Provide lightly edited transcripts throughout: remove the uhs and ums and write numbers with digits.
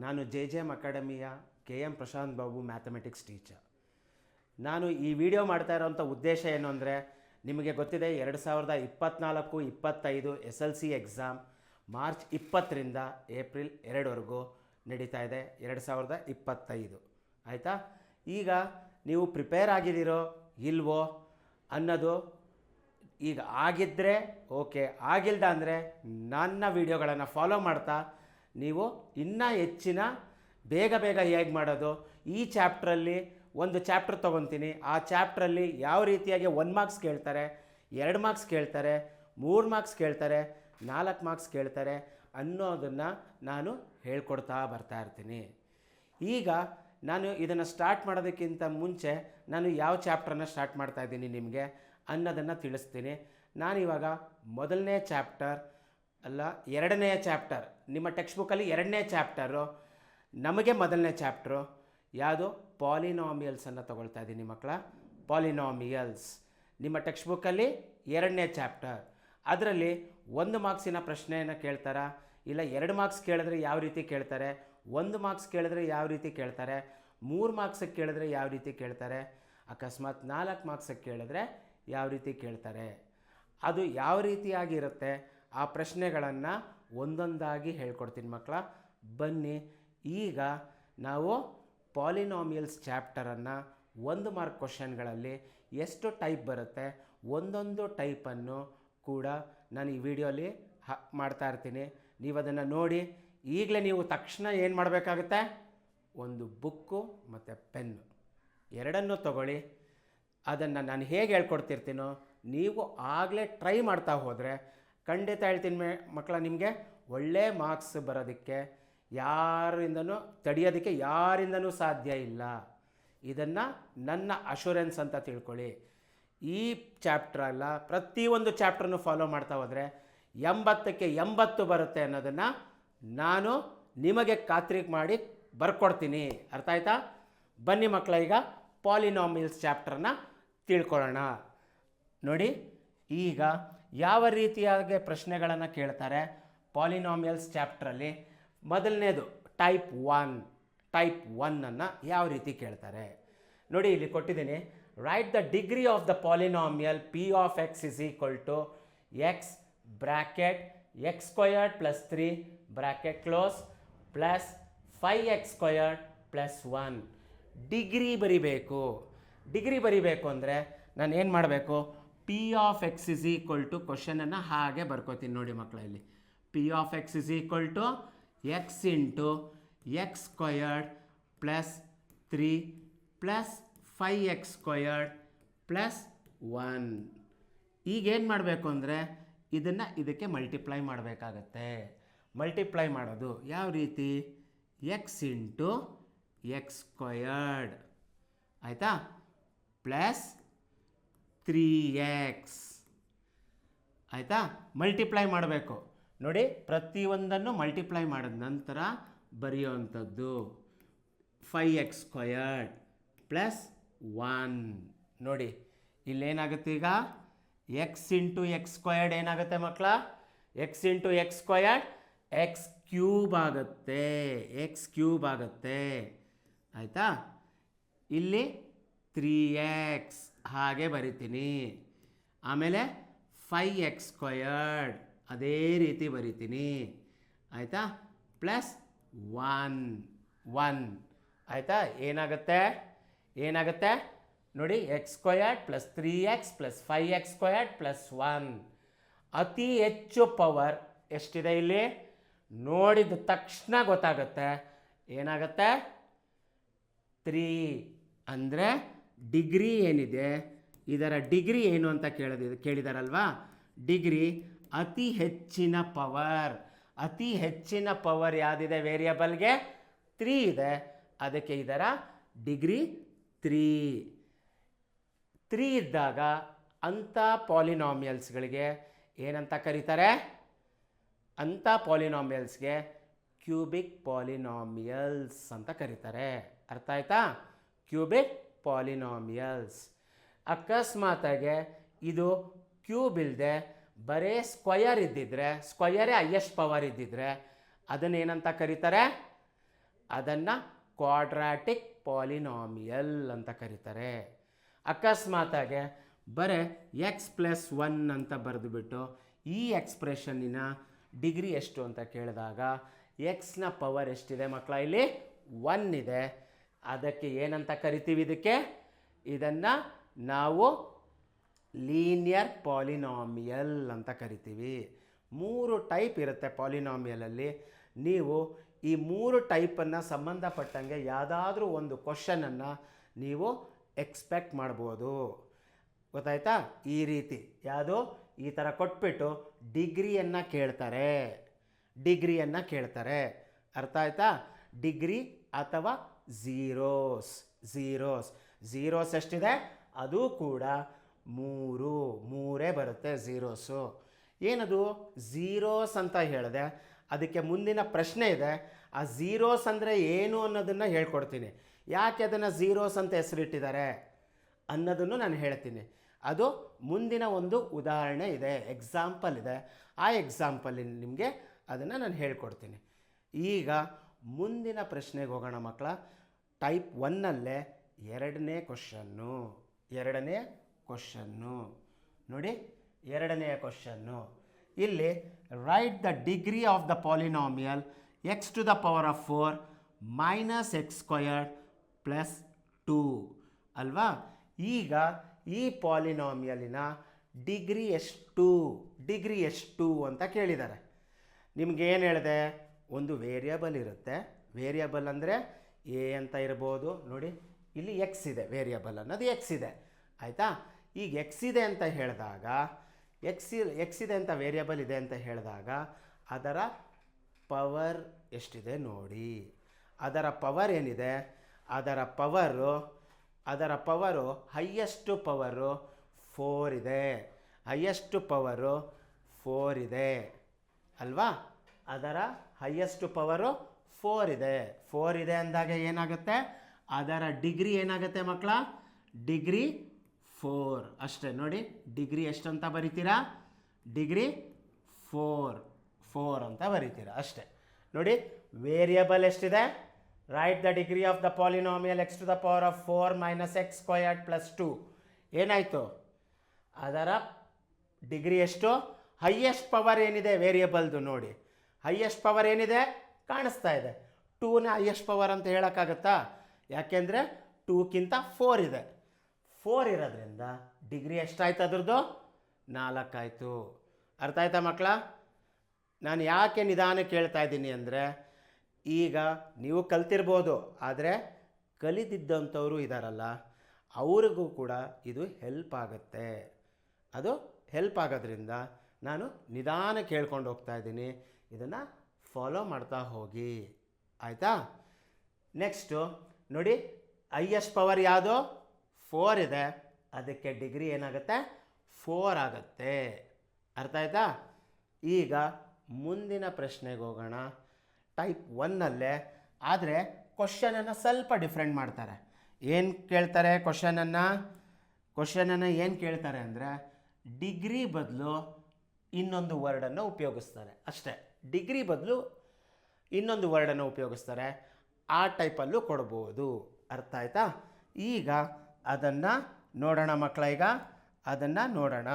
ನಾನು JJM ಅಕಾಡೆಮಿಯ KM Prashanth Babu mathematics teacher. ನಾನು ಈ ವಿಡಿಯೋ ಮಾಡ್ತಾ ಇರೋಂಥ ಉದ್ದೇಶ ಏನು ಅಂದರೆ, ನಿಮಗೆ ಗೊತ್ತಿದೆ 2024-25 SLC ಎಕ್ಸಾಮ್ ಮಾರ್ಚ್ 20ರಿಂದ ಏಪ್ರಿಲ್ 2ವರೆಗೂ ನಡೀತಾ ಇದೆ. 2025 ಆಯಿತಾ. ಈಗ ನೀವು ಪ್ರಿಪೇರ್ ಆಗಿದ್ದೀರೋ ಇಲ್ವೋ ಅನ್ನೋದು, ಈಗ ಆಗಿದ್ದರೆ ಓಕೆ, ಆಗಿಲ್ದ ಅಂದರೆ ನನ್ನ ವಿಡಿಯೋಗಳನ್ನು ಫಾಲೋ ಮಾಡ್ತಾ ನೀವು ಇನ್ನೂ ಹೆಚ್ಚಿನ ಬೇಗ ಹೇಗೆ ಮಾಡೋದು, ಈ ಚಾಪ್ಟ್ರಲ್ಲಿ ಒಂದು ಚಾಪ್ಟರ್ ತೊಗೊತೀನಿ, ಆ ಚಾಪ್ಟ್ರಲ್ಲಿ ಯಾವ ರೀತಿಯಾಗಿ 1 ಮಾರ್ಕ್ಸ್ ಕೇಳ್ತಾರೆ, 2 ಮಾರ್ಕ್ಸ್ ಕೇಳ್ತಾರೆ, 3 ಮಾರ್ಕ್ಸ್ ಕೇಳ್ತಾರೆ, 4 ಮಾರ್ಕ್ಸ್ ಕೇಳ್ತಾರೆ ಅನ್ನೋದನ್ನು ನಾನು ಹೇಳ್ಕೊಡ್ತಾ ಬರ್ತಾ ಇರ್ತೀನಿ. ಈಗ ನಾನು ಇದನ್ನು ಸ್ಟಾರ್ಟ್ ಮಾಡೋದಕ್ಕಿಂತ ಮುಂಚೆ ನಾನು ಯಾವ ಚಾಪ್ಟ್ರನ್ನ ಸ್ಟಾರ್ಟ್ ಮಾಡ್ತಾ ಇದ್ದೀನಿ ನಿಮಗೆ ಅನ್ನೋದನ್ನು ತಿಳಿಸ್ತೀನಿ. ನಾನಿವಾಗ ಮೊದಲನೇ ಚಾಪ್ಟರ್ ಅಲ್ಲ, 2ನೇ ಚಾಪ್ಟರ್, ನಿಮ್ಮ ಟೆಕ್ಸ್ಟ್ ಬುಕ್ಕಲ್ಲಿ 2ನೇ ಚಾಪ್ಟರು, ನಮಗೆ ಮೊದಲನೇ ಚಾಪ್ಟ್ರು ಯಾವುದು, ಪಾಲಿನಾಮಿಯಲ್ಸನ್ನು ತಗೊಳ್ತಾ ಇದ್ದೀನಿ ಮಕ್ಕಳ. ಪಾಲಿನಾಮಿಯಲ್ಸ್ ನಿಮ್ಮ ಟೆಕ್ಸ್ಟ್ ಬುಕ್ಕಲ್ಲಿ 2ನೇ ಚಾಪ್ಟರ್. ಅದರಲ್ಲಿ 1 ಮಾರ್ಕ್ಸಿನ ಪ್ರಶ್ನೆಯನ್ನು ಕೇಳ್ತಾರಾ, ಇಲ್ಲ 2 ಮಾರ್ಕ್ಸ್ ಕೇಳಿದ್ರೆ ಯಾವ ರೀತಿ ಕೇಳ್ತಾರೆ, 1 ಮಾರ್ಕ್ಸ್ ಕೇಳಿದ್ರೆ ಯಾವ ರೀತಿ ಕೇಳ್ತಾರೆ, 3 ಮಾರ್ಕ್ಸಿಗೆ ಕೇಳಿದ್ರೆ ಯಾವ ರೀತಿ ಕೇಳ್ತಾರೆ, ಅಕಸ್ಮಾತ್ 4 ಮಾರ್ಕ್ಸಿಗೆ ಕೇಳಿದ್ರೆ ಯಾವ ರೀತಿ ಕೇಳ್ತಾರೆ, ಅದು ಯಾವ ರೀತಿಯಾಗಿರುತ್ತೆ, ಆ ಪ್ರಶ್ನೆಗಳನ್ನು ಒಂದೊಂದಾಗಿ ಹೇಳ್ಕೊಡ್ತೀನಿ ಮಕ್ಕಳ. ಬನ್ನಿ, ಈಗ ನಾವು ಪಾಲಿನಾಮಿಯಲ್ಸ್ ಚಾಪ್ಟರನ್ನು 1 ಮಾರ್ಕ್ ಕ್ವಶನ್ಗಳಲ್ಲಿ ಎಷ್ಟು ಟೈಪ್ ಬರುತ್ತೆ, ಒಂದೊಂದು ಟೈಪನ್ನು ಕೂಡ ನಾನು ಈ ವಿಡಿಯೋಲಿ ಮಾಡ್ತಾ ಇರ್ತೀನಿ. ನೀವು ಅದನ್ನು ನೋಡಿ ಈಗಲೇ ನೀವು ತಕ್ಷಣ ಏನು ಮಾಡಬೇಕಾಗುತ್ತೆ, ಒಂದು ಬುಕ್ಕು ಮತ್ತು ಪೆನ್ನು ಎರಡನ್ನೂ ತಗೊಳ್ಳಿ. ಅದನ್ನು ನಾನು ಹೇಗೆ ಹೇಳ್ಕೊಡ್ತಿರ್ತೀನೋ ನೀವು ಆಗಲೇ ಟ್ರೈ ಮಾಡ್ತಾ ಹೋದರೆ ಖಂಡಿತ ಹೇಳ್ತೀನಿ ಮಕ್ಕಳ, ನಿಮಗೆ ಒಳ್ಳೆ ಮಾರ್ಕ್ಸ್ ಬರೋದಕ್ಕೆ ಯಾರಿಂದನೂ ತಡೆಯೋದಕ್ಕೆ ಯಾರಿಂದನೂ ಸಾಧ್ಯ ಇಲ್ಲ. ಇದನ್ನು ನನ್ನ ಅಶೂರೆನ್ಸ್ ಅಂತ ತಿಳ್ಕೊಳ್ಳಿ. ಈ ಚಾಪ್ಟ್ರ್ ಅಲ್ಲ, ಪ್ರತಿಯೊಂದು ಚಾಪ್ಟ್ರನ್ನು ಫಾಲೋ ಮಾಡ್ತಾ ಹೋದರೆ 80ಕ್ಕೆ 80 ಬರುತ್ತೆ ಅನ್ನೋದನ್ನು ನಾನು ನಿಮಗೆ ಖಾತ್ರಿ ಮಾಡಿ ಬರ್ಕೊಡ್ತೀನಿ. ಅರ್ಥ ಆಯ್ತಾ? ಬನ್ನಿ ಮಕ್ಕಳ, ಈಗ ಪಾಲಿನಾಮಿಯಲ್ಸ್ ಚಾಪ್ಟರ್ನ ತಿಳ್ಕೊಳ್ಳೋಣ. ನೋಡಿ, ಈಗ ಯಾವ ರೀತಿಯಾಗಿ ಪ್ರಶ್ನೆಗಳನ್ನು ಕೇಳ್ತಾರೆ ಪಾಲಿನಾಮಿಯಲ್ಸ್ ಚಾಪ್ಟ್ರಲ್ಲಿ. ಮೊದಲನೇದು ಟೈಪ್ 1 ಯಾವ ರೀತಿ ಕೇಳ್ತಾರೆ ನೋಡಿ, ಇಲ್ಲಿ ಕೊಟ್ಟಿದ್ದೀನಿ. Right the degree of the polynomial P of x is equal to x bracket x squared plus 3 bracket close plus 5x squared plus 1. Degree ಬರಿಬೇಕು ಅಂದರೆ ನಾನು ಏನು ಮಾಡಬೇಕು, P of x is equal to ಕ್ವಶನನ್ನು ಹಾಗೆ ಬರ್ಕೋತೀನಿ ನೋಡಿ ಮಕ್ಕಳ. ಇಲ್ಲಿ P of x is equal to x into x squared plus 3 plus 5x squared plus 1. ಈಗೇನು ಮಾಡಬೇಕು ಅಂದರೆ ಇದನ್ನು ಇದಕ್ಕೆ ಮಲ್ಟಿಪ್ಲೈ ಮಾಡಬೇಕಾಗತ್ತೆ. ಮಲ್ಟಿಪ್ಲೈ ಮಾಡೋದು ಯಾವ ರೀತಿ, x ಇಂಟು x ಸ್ಕ್ವಯರ್ಡ್ ಆಯಿತಾ, ಪ್ಲಸ್ 3x ಆಯಿತಾ. ಮಲ್ಟಿಪ್ಲೈ ಮಾಡಬೇಕು ನೋಡಿ, ಪ್ರತಿಯೊಂದನ್ನು ಮಲ್ಟಿಪ್ಲೈ ಮಾಡಿದ ನಂತರ ಬರೆಯುವಂಥದ್ದು 5x ಸ್ಕ್ವಯರ್ಡ್ ಪ್ಲಸ್ 1. ನೋಡಿ ಇಲ್ಲೇನಾಗುತ್ತೆ, ಈಗ x ಇಂಟು x ಸ್ಕ್ವಯರ್ಡ್ ಏನಾಗುತ್ತೆ ಮಕ್ಕಳ, x into x squared x cube ಆಗುತ್ತೆ ಆಯಿತಾ. ಇಲ್ಲಿ 3x ಹಾಗೆ ಬರಿತೀನಿ, ಆಮೇಲೆ 5x ಸ್ಕ್ವಯರ್ಡ್ ಅದೇ ರೀತಿ ಬರಿತೀನಿ ಆಯಿತಾ, ಪ್ಲಸ್ 1 ಆಯಿತಾ. ಏನಾಗುತ್ತೆ ನೋಡಿ, x squared plus 3x plus 5x squared plus 1. ಅತಿ ಹೆಚ್ಚು ಪವರ್ ಎಷ್ಟಿದೆ ಇಲ್ಲಿ ನೋಡಿದ ತಕ್ಷಣ ಗೊತ್ತಾಗುತ್ತೆ. ಏನಾಗುತ್ತೆ, 3 ಅಂದರೆ ಡಿಗ್ರಿ ಏನಿದೆ, ಇದರ ಡಿಗ್ರಿ ಏನು ಅಂತ ಕೇಳಿದಾರಲ್ವಾ. ಡಿಗ್ರಿ ಅತಿ ಹೆಚ್ಚಿನ ಪವರ್ ಯಾವುದಿದೆ ವೇರಿಯಬಲ್ಗೆ, 3 ಇದೆ, ಅದಕ್ಕೆ ಇದರ ಡಿಗ್ರಿ 3 ಇದ್ದಾಗ ಅಂಥ ಪಾಲಿನಾಮಿಯಲ್ಸ್ಗಳಿಗೆ ಏನಂತ ಕರೀತಾರೆ, ಅಂಥ ಪಾಲಿನಾಮಿಯಲ್ಸ್ಗೆ ಕ್ಯೂಬಿಕ್ ಪಾಲಿನಾಮಿಯಲ್ಸ್ ಅಂತ ಕರೀತಾರೆ. ಅರ್ಥ ಆಯ್ತಾ? Cubic polynomials. ಅಕಸ್ಮಾತಾಗೆ ಇದು ಕ್ಯೂಬ್ ಇಲ್ಲದೆ ಬರೇ ಸ್ಕ್ವಯರ್ ಇದ್ದಿದ್ರೆ, ಸ್ಕ್ವಯರೇ ಹೈಯೆಸ್ಟ್ ಪವರ್ ಇದ್ದಿದ್ರೆ ಅದನ್ನೇನಂತ ಕರೀತಾರೆ, ಅದನ್ನು ಕ್ವಾಡ್ರಾಟಿಕ್ ಪಾಲಿನಾಮಿಯಲ್ ಅಂತ ಕರೀತಾರೆ. ಅಕಸ್ಮಾತಾಗೆ ಬರೀ x+1 ಅಂತ ಬರೆದುಬಿಟ್ಟು ಈ ಎಕ್ಸ್ಪ್ರೆಷನ್ನಿನ ಡಿಗ್ರಿ ಎಷ್ಟು ಅಂತ ಕೇಳಿದಾಗ ಎಕ್ಸ್ನ ಪವರ್ ಎಷ್ಟಿದೆ ಮಕ್ಕಳ? ಇಲ್ಲಿ 1 ಇದೆ. ಅದಕ್ಕೆ ಏನಂತ ಕರಿತೀವಿ? ಇದನ್ನು ನಾವು ಲೀನಿಯರ್ ಪಾಲಿನಾಮಿಯಲ್ ಅಂತ ಕರಿತೀವಿ. 3 ಟೈಪ್ ಇರುತ್ತೆ ಪಾಲಿನಾಮಿಯಲಲ್ಲಿ. ನೀವು ಈ 3 ಟೈಪನ್ನು ಸಂಬಂಧಪಟ್ಟಂಗೆ ಯಾವುದಾದ್ರೂ ಒಂದು ಕ್ವಶನನ್ನು ನೀವು ಎಕ್ಸ್ಪೆಕ್ಟ್ ಮಾಡ್ಬೋದು. ಗೊತ್ತಾಯ್ತಾ? ಈ ರೀತಿ ಯಾವುದೋ ಈ ಥರ ಕೊಟ್ಬಿಟ್ಟು ಡಿಗ್ರಿಯನ್ನು ಕೇಳ್ತಾರೆ. ಅರ್ಥ ಆಯ್ತಾ? ಡಿಗ್ರಿ ಅಥವಾ ಝೀರೋಸ್ ಎಷ್ಟಿದೆ? ಅದು ಕೂಡ 3 ಬರುತ್ತೆ ಝೀರೋಸು. ಏನದು ಝೀರೋಸ್ ಅಂತ ಹೇಳಿದೆ, ಅದಕ್ಕೆ ಮುಂದಿನ ಪ್ರಶ್ನೆ ಇದೆ. ಆ ಝೀರೋಸ್ ಅಂದರೆ ಏನು ಅನ್ನೋದನ್ನು ಹೇಳ್ಕೊಡ್ತೀನಿ. ಯಾಕೆ ಅದನ್ನು ಝೀರೋಸ್ ಅಂತ ಹೆಸರಿಟ್ಟಿದ್ದಾರೆ ಅನ್ನೋದನ್ನು ನಾನು ಹೇಳ್ತೀನಿ. ಅದು ಮುಂದಿನ ಒಂದು ಉದಾಹರಣೆ ಇದೆ, ಎಕ್ಸಾಂಪಲ್ ಇದೆ. ಆ ಎಕ್ಸಾಂಪಲಿನ ನಿಮಗೆ ಅದನ್ನು ನಾನು ಹೇಳ್ಕೊಡ್ತೀನಿ. ಈಗ ಮುಂದಿನ ಪ್ರಶ್ನೆಗೆ ಹೋಗೋಣ ಮಕ್ಕಳ. ಟೈಪ್ 1ನಲ್ಲೇ ಎರಡನೇ ಕ್ವಶನ್ನು ನೋಡಿ. ಎರಡನೆಯ ಕ್ವಶನ್ನು ಇಲ್ಲಿ right the degree of the polynomial x⁴ - x² + 2 ಅಲ್ವಾ? ಈಗ ಈ ಪಾಲಿನಾಮಿಯಲಿನ ಡಿಗ್ರಿ ಎಷ್ಟು ಅಂತ ಕೇಳಿದ್ದಾರೆ. ನಿಮ್ಗೆ ಏನು ಹೇಳಿದೆ? ಒಂದು ವೇರಿಯಬಲ್ ಇರುತ್ತೆ. ವೇರಿಯಬಲ್ ಅಂದರೆ ಎ ಅಂತ ಇರ್ಬೋದು. ನೋಡಿ ಇಲ್ಲಿ ಎಕ್ಸ್ ಇದೆ, ವೇರಿಯಬಲ್ ಅನ್ನೋದು ಎಕ್ಸ್ ಇದೆ. ಆಯಿತಾ? ಈಗ ಎಕ್ಸ್ ಇದೆ ಅಂತ ಹೇಳಿದಾಗ ಎಕ್ಸ್ ಇದೆ ಅಂತ ವೇರಿಯಬಲ್ ಇದೆ ಅಂತ ಹೇಳಿದಾಗ ಅದರ ಪವರ್ ಎಷ್ಟಿದೆ ನೋಡಿ. ಅದರ ಪವರ್ ಏನಿದೆ? ಅದರ ಪವರು ಹೈಯೆಸ್ಟ್ ಪವರು 4 ಇದೆ. ಅಲ್ವಾ? ಅದರ ಹೈಯೆಸ್ಟ್ ಪವರು 4 ಇದೆ. 4 ಇದೆ ಅಂದಾಗ ಏನಾಗುತ್ತೆ? ಅದರ ಡಿಗ್ರಿ ಏನಾಗುತ್ತೆ ಮಕ್ಕಳ? ಡಿಗ್ರಿ 4 ಅಷ್ಟೇ. ನೋಡಿ ಡಿಗ್ರಿ ಎಷ್ಟಂತ ಬರಿತೀರಾ? ಡಿಗ್ರಿ 4 ಅಂತ ಬರಿತೀರಾ ಅಷ್ಟೇ. ನೋಡಿ ವೇರಿಯಬಲ್ ಎಷ್ಟಿದೆ? Right the degree of the polynomial x⁴ - x² + 2. ಏನಾಯಿತು? ಅದರ ಡಿಗ್ರಿ ಎಷ್ಟು? ಹೈಯೆಸ್ಟ್ ಪವರ್ ಏನಿದೆ ವೇರಿಯಬಲ್ದು ನೋಡಿ. ಹೈಯೆಸ್ಟ್ ಪವರ್ ಏನಿದೆ? ಕಾಣಿಸ್ತಾ ಇದೆ. 2ನ ಹೈಯೆಸ್ಟ್ ಪವರ್ ಅಂತ ಹೇಳೋಕ್ಕಾಗತ್ತಾ? ಯಾಕೆಂದರೆ 2ಕ್ಕಿಂತ 4 ಇದೆ. 4 ಇರೋದ್ರಿಂದ ಡಿಗ್ರಿ ಎಷ್ಟಾಯ್ತು ಅದ್ರದ್ದು? 4 ಆಯಿತು. ಅರ್ಥ ಆಯ್ತಾ ಮಕ್ಕಳ? ನಾನು ಯಾಕೆ ನಿಧಾನಕ್ಕೆ ಹೇಳ್ತಾ ಇದ್ದೀನಿ ಅಂದರೆ, ಈಗ ನೀವು ಕಲ್ತಿರ್ಬೋದು, ಆದರೆ ಕಲಿತಿದ್ದಂಥವರು ಇದ್ದಾರಲ್ಲ ಅವ್ರಿಗೂ ಕೂಡ ಇದು ಹೆಲ್ಪ್ ಆಗುತ್ತೆ. ಅದು ಹೆಲ್ಪ್ ಆಗೋದ್ರಿಂದ ನಾನು ನಿಧಾನಕ್ಕೆ ಹೇಳ್ಕೊಂಡು ಹೋಗ್ತಾ ಇದ್ದೀನಿ. ಇದನ್ನು ಫಾಲೋ ಮಾಡ್ತಾ ಹೋಗಿ. ಆಯಿತಾ? ನೆಕ್ಸ್ಟು ನೋಡಿ, ಹೈಯೆಸ್ಟ್ ಪವರ್ ಯಾವುದು? 4 ಇದೆ. ಅದಕ್ಕೆ ಡಿಗ್ರಿ ಏನಾಗುತ್ತೆ? 4 ಆಗುತ್ತೆ. ಅರ್ಥ ಆಯ್ತಾ? ಈಗ ಮುಂದಿನ ಪ್ರಶ್ನೆಗೆ ಹೋಗೋಣ. ಟೈಪ್ 1ನಲ್ಲೇ, ಆದರೆ ಕ್ವಶನನ್ನು ಸ್ವಲ್ಪ ಡಿಫ್ರೆಂಟ್ ಮಾಡ್ತಾರೆ. ಏನು ಕೇಳ್ತಾರೆ? ಕ್ವಶನನ್ನು ಏನು ಕೇಳ್ತಾರೆ ಅಂದರೆ, ಡಿಗ್ರಿ ಬದಲು ಇನ್ನೊಂದು ವರ್ಡನ್ನು ಉಪಯೋಗಿಸ್ತಾರೆ ಅಷ್ಟೇ. ಡಿಗ್ರಿ ಬದಲು ಇನ್ನೊಂದು ವರ್ಡನ್ನು ಉಪಯೋಗಿಸ್ತಾರೆ. ಆ ಟೈಪಲ್ಲೂ ಕೊಡ್ಬೋದು. ಅರ್ಥ ಆಯ್ತಾ? ಈಗ ಅದನ್ನು ನೋಡೋಣ ಮಕ್ಕಳ. ಈಗ ಅದನ್ನು ನೋಡೋಣ.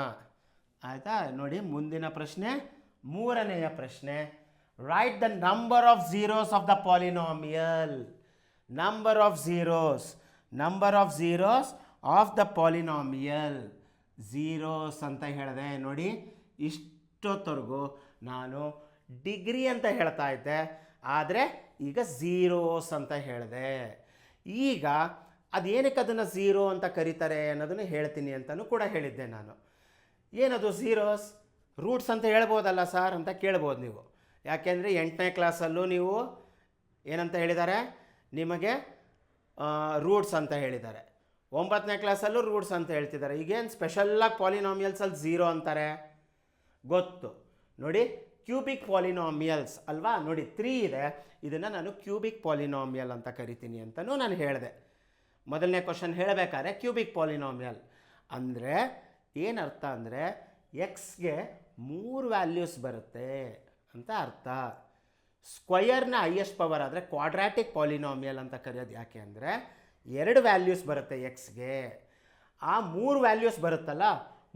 ಆಯಿತಾ? ನೋಡಿ ಮುಂದಿನ ಪ್ರಶ್ನೆ, 3ನೆಯ ಪ್ರಶ್ನೆ. Right the number of zeros of the polynomial. Number of zeros of the polynomial. Zeros ಅಂತ ಹೇಳಿದೆ ನೋಡಿ. ಇಷ್ಟೊತ್ತವರೆಗೂ ನಾನು ಡಿಗ್ರಿ ಅಂತ ಹೇಳ್ತಾ ಇದ್ದೆ, ಆದರೆ ಈಗ ಝೀರೋಸ್ ಅಂತ ಹೇಳಿದೆ. ಈಗ ಅದೇನಕ್ಕೆ ಅದನ್ನು ಝೀರೋ ಅಂತ ಕರೀತಾರೆ ಅನ್ನೋದನ್ನು ಹೇಳ್ತೀನಿ ಅಂತಲೂ ಕೂಡ ಹೇಳಿದ್ದೆ ನಾನು. ಏನದು ಝೀರೋಸ್? ರೂಟ್ಸ್ ಅಂತ ಹೇಳ್ಬೋದಲ್ಲ ಸರ್ ಅಂತ ಕೇಳ್ಬೋದು ನೀವು. ಯಾಕೆಂದರೆ 8ನೇ ಕ್ಲಾಸಲ್ಲೂ ನೀವು ಏನಂತ ಹೇಳಿದ್ದಾರೆ? ನಿಮಗೆ ರೂಟ್ಸ್ ಅಂತ ಹೇಳಿದ್ದಾರೆ. 9ನೇ ಕ್ಲಾಸಲ್ಲೂ ರೂಟ್ಸ್ ಅಂತ ಹೇಳ್ತಿದ್ದಾರೆ. ಈಗೇನು ಸ್ಪೆಷಲ್ಲಾಗಿ ಪಾಲಿನಾಮಿಯಲ್ಸಲ್ಲಿ ಝೀರೋ ಅಂತಾರೆ? ಗೊತ್ತು ನೋಡಿ, ಕ್ಯೂಬಿಕ್ ಪಾಲಿನಾಮಿಯಲ್ಸ್ ಅಲ್ವಾ? ನೋಡಿ 3 ಇದೆ. ಇದನ್ನು ನಾನು ಕ್ಯೂಬಿಕ್ ಪಾಲಿನಾಮಿಯಲ್ ಅಂತ ಕರಿತೀನಿ ಅಂತಲೂ ನಾನು ಹೇಳಿದೆ. ಮೊದಲನೇ ಕ್ವಶನ್ ಹೇಳಬೇಕಾದ್ರೆ ಕ್ಯೂಬಿಕ್ ಪಾಲಿನಾಮಿಯಲ್ ಅಂದರೆ ಏನರ್ಥ ಅಂದರೆ ಎಕ್ಸ್ಗೆ 3 ವ್ಯಾಲ್ಯೂಸ್ ಬರುತ್ತೆ ಅಂತ ಅರ್ಥ. ಸ್ಕ್ವಯರ್ನ ಹೈಯೆಸ್ಟ್ ಪವರ್ ಆದರೆ ಕ್ವಾಡ್ರಾಟಿಕ್ ಪಾಲಿನಾಮಿಯಲ್ ಅಂತ ಕರೆಯೋದು. ಯಾಕೆ ಅಂದರೆ 2 ವ್ಯಾಲ್ಯೂಸ್ ಬರುತ್ತೆ ಎಕ್ಸ್ಗೆ. ಆ 3 ವ್ಯಾಲ್ಯೂಸ್ ಬರುತ್ತಲ್ಲ,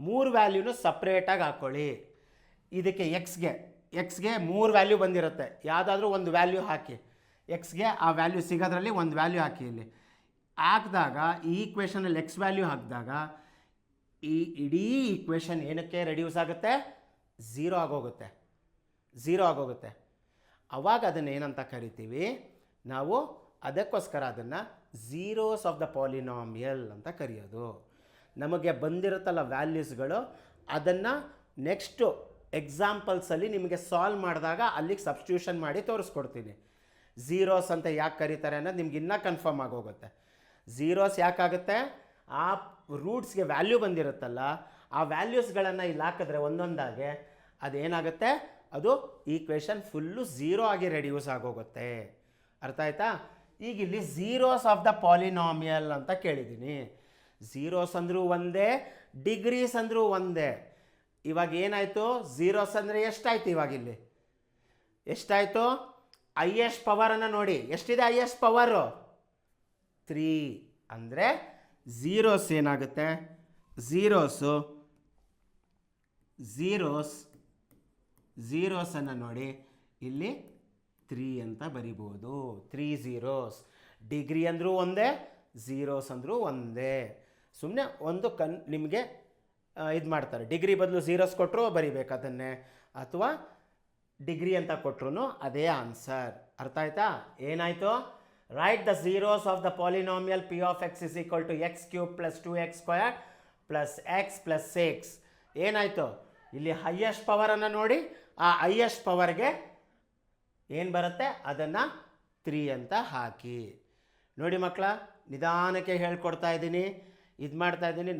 3 ವ್ಯಾಲ್ಯೂನು ಸಪ್ರೇಟಾಗಿ ಹಾಕ್ಕೊಳ್ಳಿ. ಇದಕ್ಕೆ ಎಕ್ಸ್ಗೆ 3 ವ್ಯಾಲ್ಯೂ ಬಂದಿರುತ್ತೆ. ಯಾವುದಾದ್ರೂ ಒಂದು ವ್ಯಾಲ್ಯೂ ಹಾಕಿ, ಎಕ್ಸ್ಗೆ ಆ ವ್ಯಾಲ್ಯೂ ಸಿಗೋದ್ರಲ್ಲಿ ಒಂದು ವ್ಯಾಲ್ಯೂ ಹಾಕಿ. ಇಲ್ಲಿ ಹಾಕಿದಾಗ ಈ ಈಕ್ವೇಷನಲ್ಲಿ ಎಕ್ಸ್ ವ್ಯಾಲ್ಯೂ ಹಾಕಿದಾಗ ಈ ಇಡೀ ಈಕ್ವೇಷನ್ ಏನಕ್ಕೆ ರೆಡ್ಯೂಸ್ ಆಗುತ್ತೆ? ಝೀರೋ ಆಗೋಗುತ್ತೆ. ಅವಾಗ ಅದನ್ನು ಏನಂತ ಕರಿತೀವಿ ನಾವು? ಅದಕ್ಕೋಸ್ಕರ ಅದನ್ನು ಝೀರೋಸ್ ಆಫ್ ದ ಪಾಲಿನಾಮಿಯಲ್ ಅಂತ ಕರೆಯೋದು. ನಮಗೆ ಬಂದಿರುತ್ತಲ್ಲ ವ್ಯಾಲ್ಯೂಸ್ಗಳು, ಅದನ್ನು ನೆಕ್ಸ್ಟು ಎಕ್ಸಾಂಪಲ್ಸಲ್ಲಿ ನಿಮಗೆ ಸಾಲ್ವ್ ಮಾಡಿದಾಗ ಅಲ್ಲಿಗೆ ಸಬ್ಸ್ಟಿಟ್ಯೂಷನ್ ಮಾಡಿ ತೋರಿಸ್ಕೊಡ್ತೀನಿ. ಝೀರೋಸ್ ಅಂತ ಯಾಕೆ ಕರೀತಾರೆ ಅನ್ನೋದು ನಿಮ್ಗೆ ಇನ್ನೂ ಕನ್ಫರ್ಮ್ ಆಗೋಗುತ್ತೆ. ಝೀರೋಸ್ ಯಾಕಾಗುತ್ತೆ? ಆ ರೂಟ್ಸ್ಗೆ ವ್ಯಾಲ್ಯೂ ಬಂದಿರುತ್ತಲ್ಲ, ಆ ವ್ಯಾಲ್ಯೂಸ್ಗಳನ್ನು ಇಲ್ಲಿ ಹಾಕಿದ್ರೆ ಒಂದೊಂದಾಗೆ ಅದೇನಾಗುತ್ತೆ? ಅದು ಈಕ್ವೇಷನ್ ಫುಲ್ಲು ಝೀರೋ ಆಗಿ ರೆಡ್ಯೂಸ್ ಆಗೋಗುತ್ತೆ. ಅರ್ಥ ಆಯ್ತಾ? ಈಗ ಇಲ್ಲಿ ಝೀರೋಸ್ ಆಫ್ ದ ಪಾಲಿನಾಮಿಯಲ್ ಅಂತ ಕೇಳಿದ್ದೀನಿ. ಝೀರೋಸ್ ಅಂದರೂ ಒಂದೇ, ಡಿಗ್ರೀಸ್ ಅಂದರೂ ಒಂದೇ. ಇವಾಗ ಏನಾಯಿತು? ಝೀರೋಸ್ ಅಂದರೆ ಎಷ್ಟಾಯಿತು? ಇವಾಗ ಇಲ್ಲಿ ಎಷ್ಟಾಯಿತು? ಹೈಯೆಸ್ಟ್ ಪವರನ್ನು ನೋಡಿ, ಎಷ್ಟಿದೆ ಹೈಯೆಸ್ಟ್ ಪವರು? 3. ಅಂದರೆ ಝೀರೋಸ್ ಏನಾಗುತ್ತೆ? ಝೀರೋಸನ್ನು ನೋಡಿ, ಇಲ್ಲಿ 3 ಅಂತ ಬರಿಬೋದು. 3 ಝೀರೋಸ್. ಡಿಗ್ರಿ ಅಂದರೂ ಒಂದೇ, ಝೀರೋಸ್ ಅಂದರೂ ಒಂದೇ. ಸುಮ್ಮನೆ ಒಂದು ನಿಮಗೆ ಇದು ಮಾಡ್ತಾರೆ. ಡಿಗ್ರಿ ಬದಲು ಝೀರೋಸ್ ಕೊಟ್ಟರು ಬರಿಬೇಕು ಅದನ್ನೇ, ಅಥವಾ ಡಿಗ್ರಿ ಅಂತ ಕೊಟ್ಟರು ಅದೇ ಆನ್ಸರ್. ಅರ್ಥ ಆಯ್ತಾ? ಏನಾಯಿತು? Write the zeros of the polynomial P of X is equal to x³ + 2x² + x + 6. ಏನಾಯಿತು? ಇಲ್ಲಿ ಹೈಯೆಸ್ಟ್ ಪವರನ್ನು ನೋಡಿ, ಆ ಹೈಯೆಸ್ಟ್ ಪವರ್ಗೆ ಏನು ಬರುತ್ತೆ ಅದನ್ನು 3 ಅಂತ ಹಾಕಿ. ನೋಡಿ ಮಕ್ಕಳ, ನಿಧಾನಕ್ಕೆ ಹೇಳ್ಕೊಡ್ತಾ ಇದ್ದೀನಿ, ಇದು ಮಾಡ್ತಾ ಇದ್ದೀನಿ.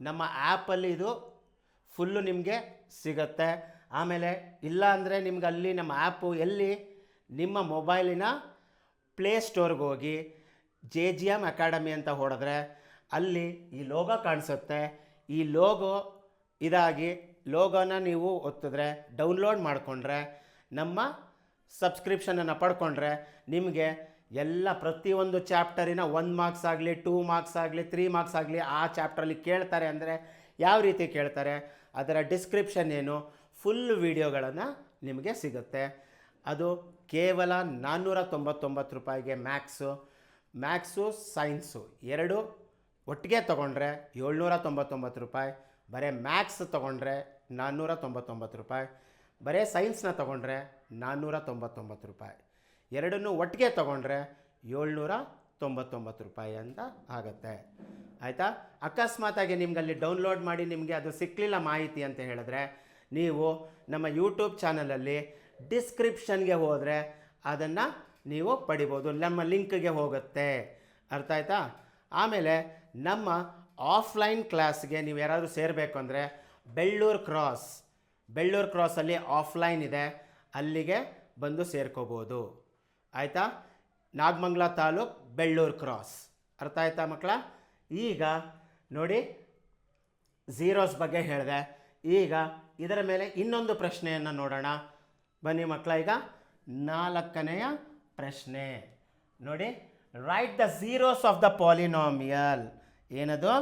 ನಮ್ಮ ಆ್ಯಪಲ್ಲಿ ಇದು ಫುಲ್ಲು ನಿಮಗೆ ಸಿಗುತ್ತೆ. ಆಮೇಲೆ ಇಲ್ಲ ಅಂದರೆ ನಿಮ್ಗೆ ಅಲ್ಲಿ ನಮ್ಮ ಆ್ಯಪು ಎಲ್ಲಿ? ನಿಮ್ಮ ಮೊಬೈಲಿನ ಪ್ಲೇಸ್ಟೋರ್ಗೆ ಹೋಗಿ JGM ಅಕಾಡೆಮಿ ಅಂತ ಹೊಡೆದ್ರೆ ಅಲ್ಲಿ ಈ ಲೋಗೋ ಕಾಣಿಸುತ್ತೆ. ಈ ಲೋಗೋನ ನೀವು ಒತ್ತಿದ್ರೆ, ಡೌನ್ಲೋಡ್ ಮಾಡಿಕೊಂಡ್ರೆ, ನಮ್ಮ ಸಬ್ಸ್ಕ್ರಿಪ್ಷನನ್ನು ಪಡ್ಕೊಂಡ್ರೆ ನಿಮಗೆ ಎಲ್ಲ ಪ್ರತಿಯೊಂದು ಚಾಪ್ಟರಿನ 1 ಮಾರ್ಕ್ಸ್ ಆಗಲಿ, 2 ಮಾರ್ಕ್ಸ್ ಆಗಲಿ, 3 ಮಾರ್ಕ್ಸ್ ಆಗಲಿ ಆ ಚಾಪ್ಟ್ರಲ್ಲಿ ಕೇಳ್ತಾರೆ. ಅಂದರೆ ಯಾವ ರೀತಿ ಕೇಳ್ತಾರೆ, ಅದರ ಡಿಸ್ಕ್ರಿಪ್ಷನ್ ಏನು, ಫುಲ್ ವಿಡಿಯೋಗಳನ್ನು ನಿಮಗೆ ಸಿಗುತ್ತೆ. ಅದು ಕೇವಲ 499 ರೂಪಾಯಿಗೆ. ಮ್ಯಾಕ್ಸು ಸೈನ್ಸು 2 ಒಟ್ಟಿಗೆ ತೊಗೊಂಡ್ರೆ 799 ರೂಪಾಯಿ. ಬರೀ ಮ್ಯಾಕ್ಸ್ ತೊಗೊಂಡ್ರೆ 499 ರೂಪಾಯಿ. ಬರೀ ಸೈನ್ಸ್ನ ತೊಗೊಂಡ್ರೆ 499 ರೂಪಾಯಿ. ಎರಡನ್ನೂ ಒಟ್ಟಿಗೆ ತೊಗೊಂಡ್ರೆ 799 ರೂಪಾಯಿ ಅಂತ ಆಗುತ್ತೆ. ಆಯಿತಾ? ಅಕಸ್ಮಾತಾಗಿ ನಿಮ್ಗೆ ಅಲ್ಲಿ ಡೌನ್ಲೋಡ್ ಮಾಡಿ ನಿಮಗೆ ಅದು ಸಿಕ್ಕಲಿಲ್ಲ ಮಾಹಿತಿ ಅಂತ ಹೇಳಿದ್ರೆ, ನೀವು ನಮ್ಮ ಯೂಟ್ಯೂಬ್ ಚಾನಲಲ್ಲಿ ಡಿಸ್ಕ್ರಿಪ್ಷನ್ಗೆ ಹೋದರೆ ಅದನ್ನು ನೀವು ಪಡಿಬೋದು. ನಮ್ಮ ಲಿಂಕ್ಗೆ ಹೋಗುತ್ತೆ. ಅರ್ಥ ಆಯ್ತಾ? ಆಮೇಲೆ ನಮ್ಮ ಆಫ್ಲೈನ್ ಕ್ಲಾಸ್ಗೆ ನೀವು ಯಾರಾದರೂ ಸೇರಬೇಕು ಅಂದರೆ ಬೆಳ್ಳೂರು ಕ್ರಾಸಲ್ಲಿ ಆಫ್ಲೈನ್ ಇದೆ, ಅಲ್ಲಿಗೆ ಬಂದು ಸೇರ್ಕೋಬೋದು. ಆಯಿತಾ? ನಾಗಮಂಗಲ ತಾಲೂಕು ಬೆಳ್ಳೂರು ಕ್ರಾಸ್. ಅರ್ಥ ಆಯ್ತಾ ಮಕ್ಕಳ? ಈಗ ನೋಡಿ, ಝೀರೋಸ್ ಬಗ್ಗೆ ಹೇಳಿದೆ. ಈಗ ಇದರ ಮೇಲೆ ಇನ್ನೊಂದು ಪ್ರಶ್ನೆಯನ್ನು ನೋಡೋಣ. ಬನ್ನಿ ಮಕ್ಕಳ, ಈಗ 4ನೆಯ ಪ್ರಶ್ನೆ ನೋಡಿ. Write the zeros of the polynomial. ಏನದು?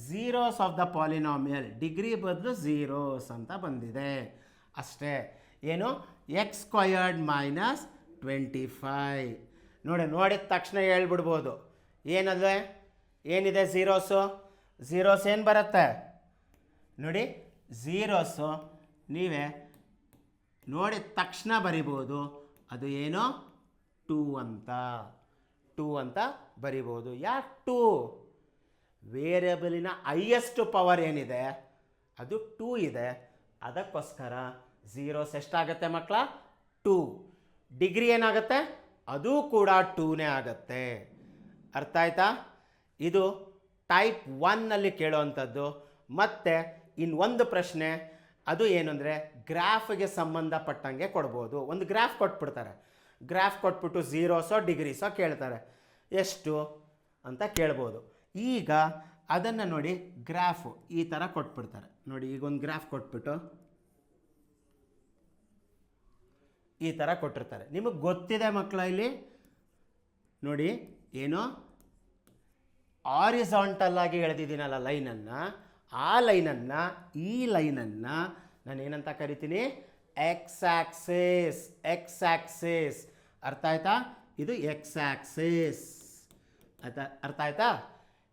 Zeros of the polynomial. Degree ಬದಲು ಝೀರೋಸ್ ಅಂತ ಬಂದಿದೆ ಅಷ್ಟೇ. ಏನು? x² - 25. ನೋಡಿದ ತಕ್ಷಣ ಹೇಳ್ಬಿಡ್ಬೋದು. ಏನಿದೆ ಝೀರೋಸ್ ಏನು ಬರುತ್ತೆ ನೋಡಿ. ಝೀರೋಸು ನೀವೇ ನೋಡಿದ ತಕ್ಷಣ ಬರಿಬೋದು. ಅದು ಏನೋ 2 ಅಂತ ಬರಿಬೋದು. ಯಾಕೆ 2? ವೇರಿಯಬಲಿನ ಹೈಯೆಸ್ಟ್ ಪವರ್ ಏನಿದೆ ಅದು 2 ಇದೆ. ಅದಕ್ಕೋಸ್ಕರ ಝೀರೋಸ್ ಎಷ್ಟಾಗುತ್ತೆ ಮಕ್ಕಳ? 2. ಡಿಗ್ರಿ ಏನಾಗುತ್ತೆ? ಅದು ಕೂಡ 2ನೇ ಆಗುತ್ತೆ. ಅರ್ಥ ಆಯ್ತಾ? ಇದು ಟೈಪ್ 1ನಲ್ಲಿ ಕೇಳೋವಂಥದ್ದು. ಮತ್ತು ಇನ್ನೊಂದು ಪ್ರಶ್ನೆ, ಅದು ಏನು ಅಂದರೆ ಗ್ರಾಫ್ಗೆ ಸಂಬಂಧಪಟ್ಟಂಗೆ ಕೊಡ್ಬೋದು. ಒಂದು ಗ್ರಾಫ್ ಕೊಟ್ಬಿಡ್ತಾರೆ. ಗ್ರಾಫ್ ಕೊಟ್ಬಿಟ್ಟು ಝೀರೋಸೋ ಡಿಗ್ರೀಸೋ ಕೇಳ್ತಾರೆ. ಎಷ್ಟು ಅಂತ ಕೇಳ್ಬೋದು. ಈಗ ಅದನ್ನು ನೋಡಿ, ಗ್ರಾಫು ಈ ಥರ ಕೊಟ್ಬಿಡ್ತಾರೆ ನೋಡಿ. ಈಗ ಒಂದು ಗ್ರಾಫ್ ಕೊಟ್ಬಿಟ್ಟು ಈ ಥರ ಕೊಟ್ಟಿರ್ತಾರೆ. ನಿಮಗೆ ಗೊತ್ತಿದೆ ಮಕ್ಕಳ, ಇಲ್ಲಿ ನೋಡಿ ಏನು ಆರಿಸಾಂಟಲ್ ಆಗಿ ಎಳೆದಿದ್ದೀನಲ್ಲ ಲೈನನ್ನು, ಆ ಲೈನನ್ನು ಈ ಲೈನನ್ನು ನಾನು ಏನಂತ ಕರಿತೀನಿ, ಎಕ್ಸ್ ಆಕ್ಸಿಸ್. ಎಕ್ಸ್ ಆಕ್ಸಿಸ್ ಅರ್ಥ ಆಯ್ತಾ? ಇದು ಎಕ್ಸ್ ಆಕ್ಸಿಸ್ ಆಯ್ತಾ? ಅರ್ಥ ಆಯ್ತಾ?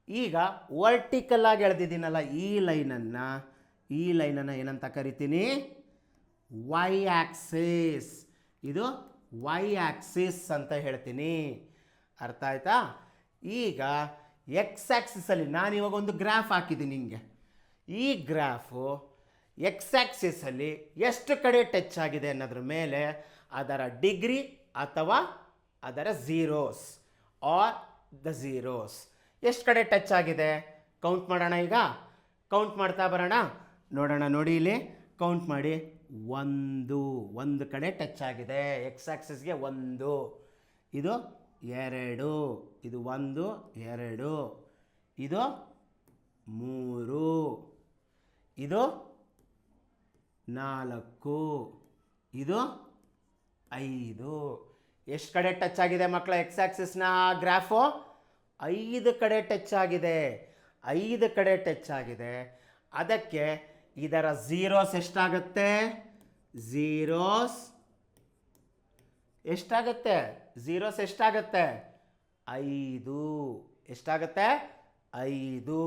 ಈಗ ವರ್ಟಿಕಲ್ ಆಗಿ ಎಳೆದಿದ್ದೀನಲ್ಲ ಈ ಲೈನನ್ನು ಏನಂತ ಕರಿತೀನಿ, ವೈ ಆಕ್ಸಿಸ್. ಇದು ವೈ ಆಕ್ಸಿಸ್ ಅಂತ ಹೇಳ್ತೀನಿ. ಅರ್ಥ ಆಯ್ತಾ? ಈಗ ಎಕ್ಸ್ ಆಕ್ಸಿಸಲ್ಲಿ ನಾನು ಇವಾಗ ಒಂದು ಗ್ರಾಫ್ ಹಾಕಿದ್ದೀನಿ ನಿಮಗೆ. ಈ ಗ್ರಾಫು ಎಕ್ಸ್ ಆಕ್ಸಿಸಲ್ಲಿ ಎಷ್ಟು ಕಡೆ ಟಚ್ ಆಗಿದೆ ಅನ್ನೋದ್ರ ಮೇಲೆ ಅದರ ಡಿಗ್ರಿ ಅಥವಾ ಅದರ ಝೀರೋಸ್ ಆರ್ ದ ಝೀರೋಸ್ ಎಷ್ಟು ಕಡೆ ಟಚ್ ಆಗಿದೆ ಕೌಂಟ್ ಮಾಡೋಣ. ಈಗ ಕೌಂಟ್ ಮಾಡ್ತಾ ಬರೋಣ, ನೋಡೋಣ. ನೋಡಿ ಇಲ್ಲಿ ಕೌಂಟ್ ಮಾಡಿ. ಒಂದು ಕಡೆ ಟಚ್ ಆಗಿದೆ ಎಕ್ಸ್ ಆಕ್ಸಿಸ್ಗೆ, 1, ಇದು 2, ಇದು 1, 2, ಇದು 3, ಇದು 4, ಇದು 5. ಎಷ್ಟು ಕಡೆ ಟಚ್ ಆಗಿದೆ ಮಕ್ಕಳ ಎಕ್ಸ್ ಆಕ್ಸಿಸ್ನ ಗ್ರಾಫು? 5 ಕಡೆ ಟಚ್ ಆಗಿದೆ. 5 ಕಡೆ ಟಚ್ ಆಗಿದೆ. ಅದಕ್ಕೆ ಇದರ ಝೀರೋಸ್ ಎಷ್ಟಾಗುತ್ತೆ? ಝೀರೋಸ್ ಎಷ್ಟಾಗುತ್ತೆ? 5. ಎಷ್ಟಾಗುತ್ತೆ? 5.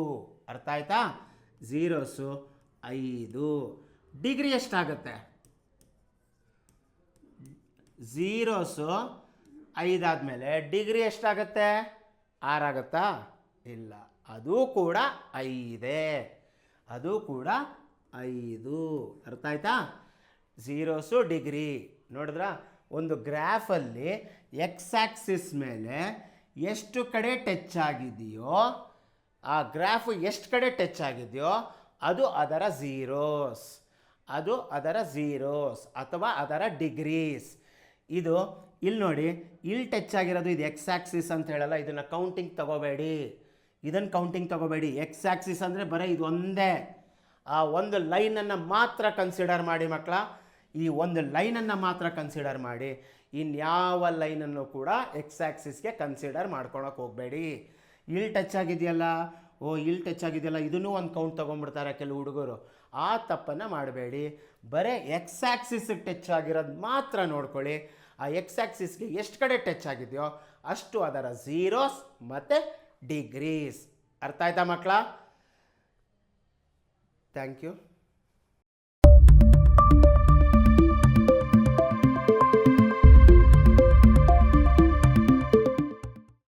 ಅರ್ಥ ಆಯ್ತಾ? ಝೀರೋಸು 5. ಡಿಗ್ರಿ ಎಷ್ಟಾಗುತ್ತೆ? ಝೀರೋಸು 5 ಆದಮೇಲೆ ಡಿಗ್ರಿ ಎಷ್ಟಾಗುತ್ತೆ? 6 ಆಗುತ್ತಾ? ಇಲ್ಲ, ಅದು ಕೂಡ 5. ಅದು ಕೂಡ 5. ಅರ್ಥ ಆಯ್ತಾ? ಝೀರೋಸು ಡಿಗ್ರಿ ನೋಡಿದ್ರ? ಒಂದು ಗ್ರಾಫಲ್ಲಿ ಎಕ್ಸ್ ಆಕ್ಸಿಸ್ ಮೇಲೆ ಎಷ್ಟು ಕಡೆ ಟಚ್ ಆಗಿದೆಯೋ, ಆ ಗ್ರಾಫು ಎಷ್ಟು ಕಡೆ ಟಚ್ ಆಗಿದೆಯೋ ಅದು ಅದರ ಝೀರೋಸ್, ಅದು ಅದರ ಝೀರೋಸ್ ಅಥವಾ ಅದರ ಡಿಗ್ರೀಸ್. ಇದು ಇಲ್ಲಿ ನೋಡಿ, ಇಲ್ಲಿ ಟಚ್ ಆಗಿರೋದು ಇದು ಎಕ್ಸ್ ಆಕ್ಸಿಸ್ ಅಂತ ಹೇಳಲ್ಲ, ಇದನ್ನು ಕೌಂಟಿಂಗ್ ತಗೋಬೇಡಿ. ಇದನ್ನು ಕೌಂಟಿಂಗ್ ತಗೋಬೇಡಿ. ಎಕ್ಸ್ ಆಕ್ಸಿಸ್ ಅಂದರೆ ಬರೀ ಇದು ಒಂದೇ, ಆ ಒಂದು ಲೈನನ್ನು ಮಾತ್ರ ಕನ್ಸಿಡರ್ ಮಾಡಿ ಮಕ್ಕಳ. ಈ ಒಂದು ಲೈನನ್ನು ಮಾತ್ರ ಕನ್ಸಿಡರ್ ಮಾಡಿ, ಇನ್ಯಾವ ಲೈನನ್ನು ಕೂಡ ಎಕ್ಸ್ ಆಕ್ಸಿಸ್ಗೆ ಕನ್ಸಿಡರ್ ಮಾಡ್ಕೊಳಕ್ಕೆ ಹೋಗಬೇಡಿ. ಇಲ್ಲಿ ಟಚ್ ಆಗಿದೆಯಲ್ಲ, ಇಲ್ಲಿ ಟಚ್ ಆಗಿದೆಯಲ್ಲ, ಇದನ್ನೂ ಒಂದು ಕೌಂಟ್ ತೊಗೊಂಡ್ಬಿಡ್ತಾರೆ ಕೆಲವು ಹುಡುಗರು. ಆ ತಪ್ಪನ್ನು ಮಾಡಬೇಡಿ. ಬರೀ ಎಕ್ಸ್ ಆಕ್ಸಿಸ್ಗೆ ಟಚ್ ಆಗಿರೋದು ಮಾತ್ರ ನೋಡ್ಕೊಳ್ಳಿ. ಆ ಎಕ್ಸ್ ಆಕ್ಸಿಸ್ಗೆ ಎಷ್ಟು ಕಡೆ ಟಚ್ ಆಗಿದೆಯೋ ಅಷ್ಟು ಅದರ ಝೀರೋಸ್ ಮತ್ತು ಡಿಗ್ರೀಸ್. ಅರ್ಥ ಆಯ್ತಾ ಮಕ್ಕಳ? Thank you.